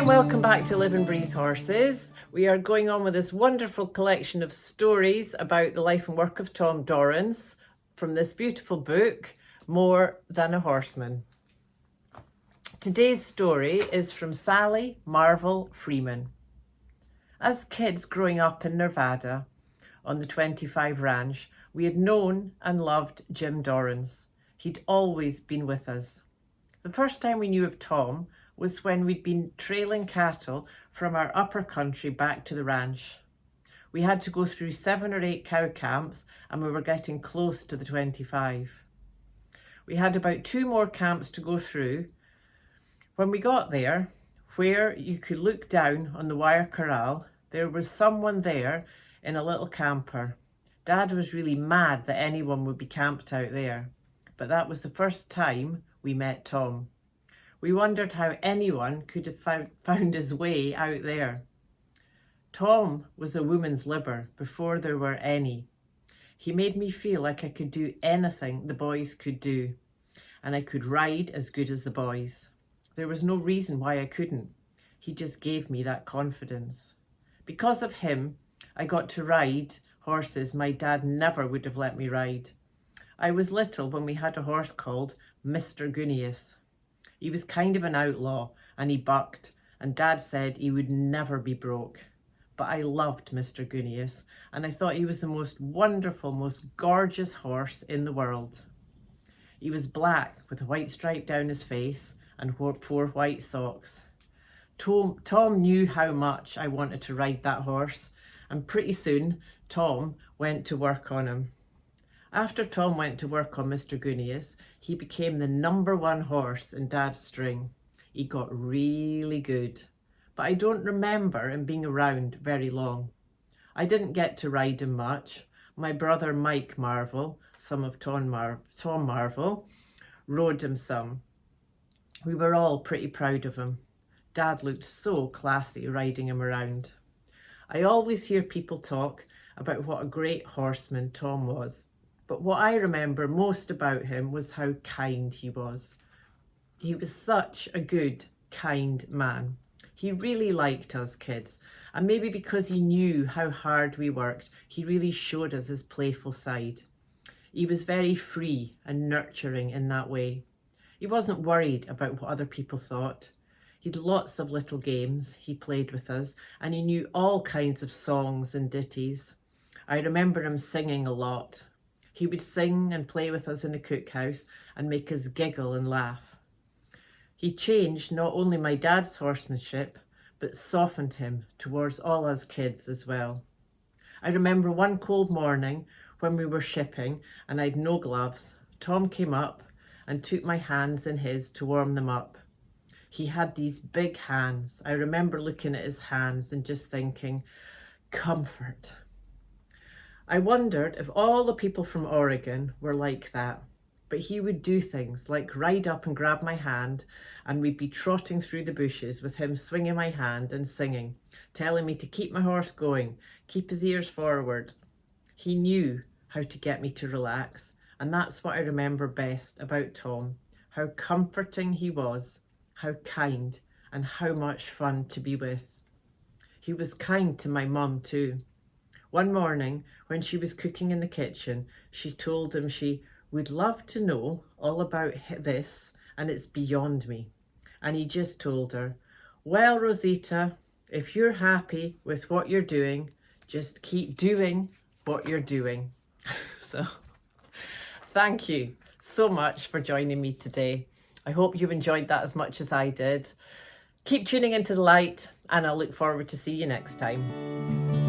and welcome back to Live and Breathe Horses. We are going on with this wonderful collection of stories about the life and work of Tom Dorrance from this beautiful book, More Than a Horseman. Today's story is from Sally Marvel Freeman. As kids growing up in Nevada on the 25 Ranch, we had known and loved Jim Dorrance. He'd always been with us. The first time we knew of Tom was when we'd been trailing cattle from our upper country back to the ranch. We had to go through 7 or 8 cow camps and we were getting close to the 25. We had about 2 more camps to go through. When we got there, where you could look down on the wire corral, there was someone there in a little camper. Dad was really mad that anyone would be camped out there, but that was the first time we met Tom. We wondered how anyone could have found his way out there. Tom was a woman's liber before there were any. He made me feel like I could do anything the boys could do, and I could ride as good as the boys. There was no reason why I couldn't. He just gave me that confidence. Because of him, I got to ride horses my dad never would have let me ride. I was little when we had a horse called Mr. Gunius. He was kind of an outlaw and he bucked, and Dad said he would never be broke. But I loved Mr. Gunius and I thought he was the most wonderful, most gorgeous horse in the world. He was black with a white stripe down his face and wore 4 white socks. Tom knew how much I wanted to ride that horse, and pretty soon Tom went to work on him. After Tom went to work on Mr. Gunius, he became the #1 horse in Dad's string. He got really good, but I don't remember him being around very long. I didn't get to ride him much. My brother Mike Marvel, son of Tom Marvel, rode him some. We were all pretty proud of him. Dad looked so classy riding him around. I always hear people talk about what a great horseman Tom was. But what I remember most about him was how kind he was. He was such a good, kind man. He really liked us kids, and maybe because he knew how hard we worked, he really showed us his playful side. He was very free and nurturing in that way. He wasn't worried about what other people thought. He'd lots of little games he played with us, and he knew all kinds of songs and ditties. I remember him singing a lot. He would sing and play with us in the cookhouse and make us giggle and laugh. He changed not only my dad's horsemanship, but softened him towards all us kids as well. I remember one cold morning when we were shipping and I'd no gloves. Tom came up and took my hands in his to warm them up. He had these big hands. I remember looking at his hands and just thinking, comfort. I wondered if all the people from Oregon were like that, but he would do things like ride up and grab my hand, and we'd be trotting through the bushes with him swinging my hand and singing, telling me to keep my horse going, keep his ears forward. He knew how to get me to relax, and that's what I remember best about Tom, how comforting he was, how kind, and how much fun to be with. He was kind to my mum too. One morning, when she was cooking in the kitchen, she told him she would love to know all about this, and it's beyond me. And he just told her, well, Rosita, if you're happy with what you're doing, just keep doing what you're doing. So, thank you so much for joining me today. I hope you enjoyed that as much as I did. Keep tuning into the light, and I look forward to see you next time.